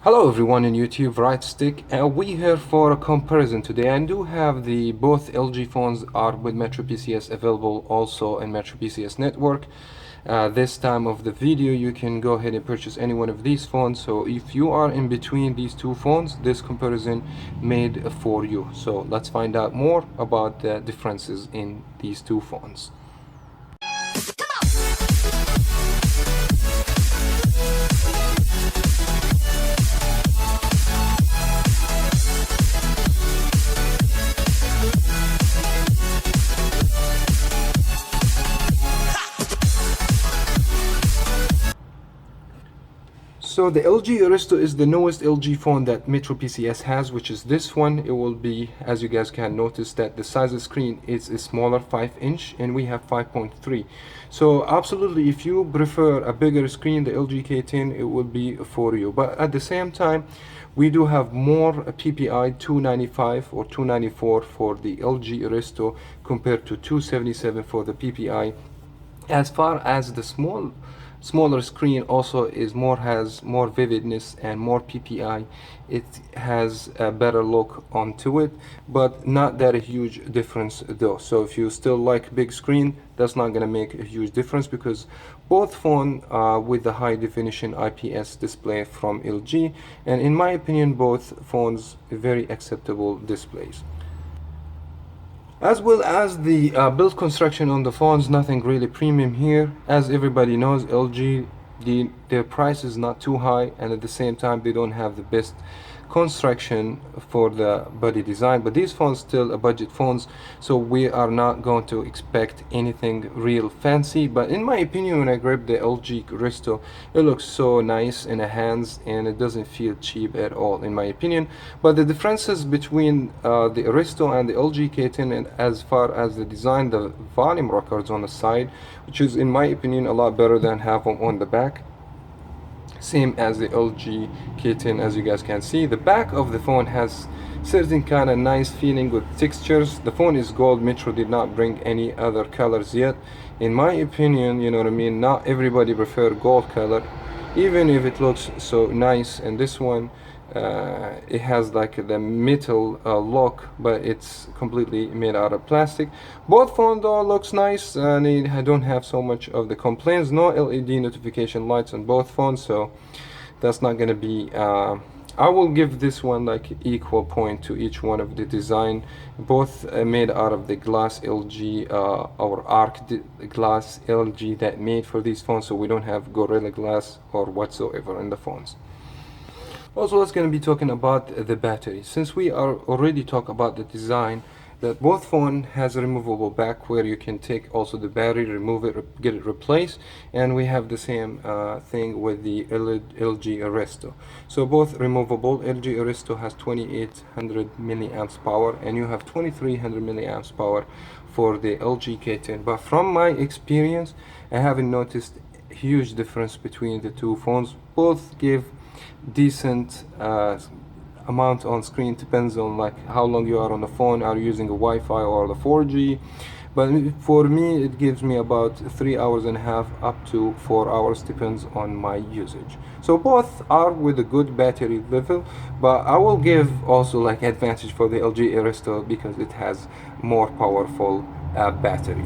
Hello everyone in YouTube, Right Stick, and we here for a comparison today. I do have the both LG phones are with Metro PCS available also in Metro PCS network. This time of the video you can go ahead and purchase any one of these phones. So if you are in between these two phones, this comparison made for you. So let's find out more about the differences in these two phones. So the LG Aristo is the newest LG phone that Metro PCS has, which is this one. It will be, as you guys can notice, that the size of the screen is a smaller 5-inch and we have 5.3. So absolutely, if you prefer a bigger screen, the LG K10, it will be for you. But at the same time, we do have more PPI 295 or 294 for the LG Aristo compared to 277 for the PPI. As far as the smaller screen also has more vividness and more PPI. It has a better look onto it, but not that a huge difference though. So if you still like big screen, that's not gonna make a huge difference because both phone with the high definition IPS display from LG, and in my opinion both phones very acceptable displays. As well as the build construction on the phones, nothing really premium here. As everybody knows, LG, their price is not too high, and at the same time they don't have the best construction for the body design, but these phones still are budget phones, so we are not going to expect anything real fancy. But in my opinion, when I grab the LG Aristo, it looks so nice in the hands and it doesn't feel cheap at all, in my opinion. But the differences between the Aristo and the LG K10, and as far as the design, the volume records on the side, which is in my opinion a lot better than have them on the back, same as the LG K10. As you guys can see, the back of the phone has certain kind of nice feeling with textures. The phone is gold. Metro did not bring any other colors yet, in my opinion. You know what I mean, not everybody prefer gold color, even if it looks so nice. And this one, it has like the metal look, but it's completely made out of plastic. Both phones though looks nice, and I don't have so much of the complaints. No LED notification lights on both phones, so that's not gonna be I will give this one like equal point to each one of the design. Both made out of the glass LG or arc glass LG that made for these phones, so we don't have Gorilla Glass or whatsoever in the phones. Also, let's going to be talking about the battery. Since we are already talk about the design, that both phone has a removable back where you can take also the battery, remove it, get it replaced, and we have the same thing with the LG Aristo. So both removable. LG Aristo has 2800 milliamps power, and you have 2300 milliamps power for the LG K10. But from my experience, I haven't noticed a huge difference between the two phones. Both give decent amount on screen, depends on like how long you are on the phone. Are you using a Wi-Fi or the 4G? But for me, it gives me about 3 hours and a half up to 4 hours, depends on my usage. So both are with a good battery level, but I will give also like advantage for the LG Aristo because it has more powerful battery.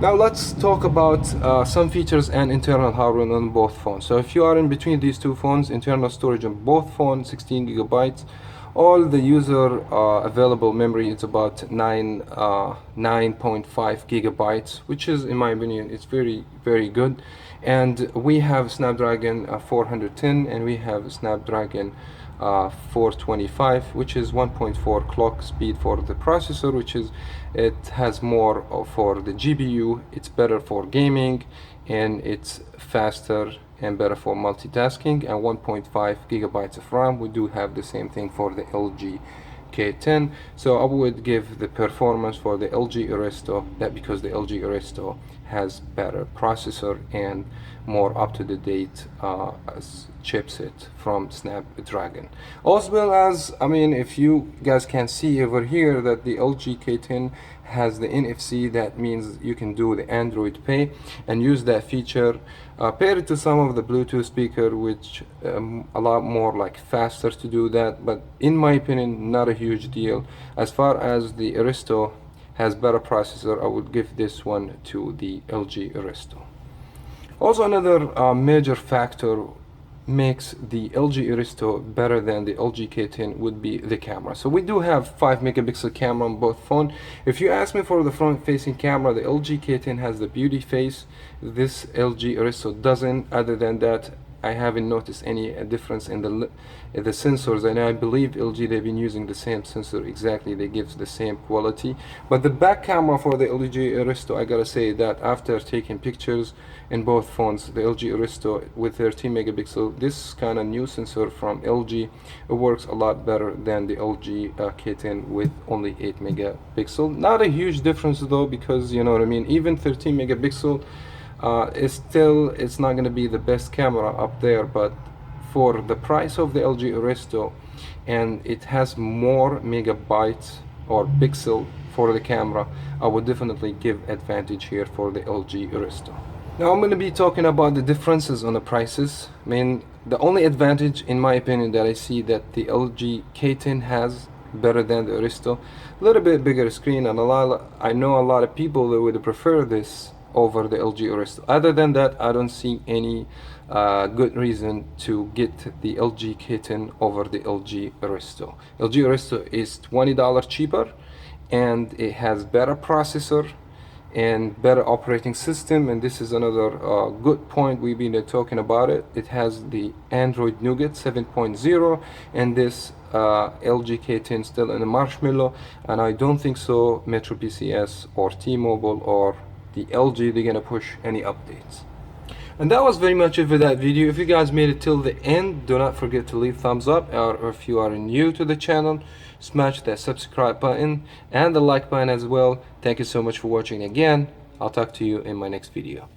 Now let's talk about some features and internal hardware on both phones. So if you are in between these two phones, internal storage on both phones 16 gigabytes. All the user available memory is about 9.5 gigabytes, which is, in my opinion, it's very good. And we have Snapdragon 410, and we have Snapdragon 425, which is 1.4 clock speed for the processor, which is, it has more for the GPU. It's better for gaming, and it's faster and better for multitasking, and 1.5 gigabytes of RAM. We do have the same thing for the LG K10. So I would give the performance for the LG Aristo, that because the LG Aristo has better processor and more up-to-the-date chipset from Snapdragon. As well as, I mean, if you guys can see over here that the LG K10 has the NFC, that means you can do the Android Pay and use that feature paired to some of the Bluetooth speaker, which a lot more like faster to do that, but in my opinion not a huge deal. As far as the Aristo has better processor, I would give this one to the LG Aristo. Also, another major factor makes the LG Aristo better than the LG K10 would be the camera. So we do have 5 megapixel camera on both phones. If you ask me for the front facing camera, the LG K10 has the beauty face, this LG Aristo doesn't. Other than that, I haven't noticed any difference in the sensors, and I believe LG, they've been using the same sensor exactly, they gives the same quality. But the back camera for the LG Aristo, I gotta say that after taking pictures in both phones, the LG Aristo with 13 megapixel, this kind of new sensor from LG, it works a lot better than the LG K10 with only 8 megapixel. Not a huge difference though, because you know what I mean, even 13 megapixel it's not going to be the best camera up there, but for the price of the LG Aristo, and it has more megabytes or pixel for the camera, I would definitely give advantage here for the LG Aristo. Now I'm going to be talking about the differences on the prices. I mean, the only advantage in my opinion that I see that the LG K10 has better than the Aristo, a little bit bigger screen, and I know a lot of people that would prefer this over the LG Aristo. Other than that, I don't see any good reason to get the LG K10 over the LG Aristo. LG Aristo is $20 cheaper, and it has better processor and better operating system, and this is another good point we've been talking about it. It has the Android Nougat 7.0, and this LG K10 still in the Marshmallow, and I don't think so Metro PCS or T-Mobile or the LG, they're gonna push any updates. And that was very much it for that video. If you guys made it till the end, do not forget to leave thumbs up, or if you are new to the channel, smash that subscribe button and the like button as well. Thank you so much for watching again. I'll talk to you in my next video.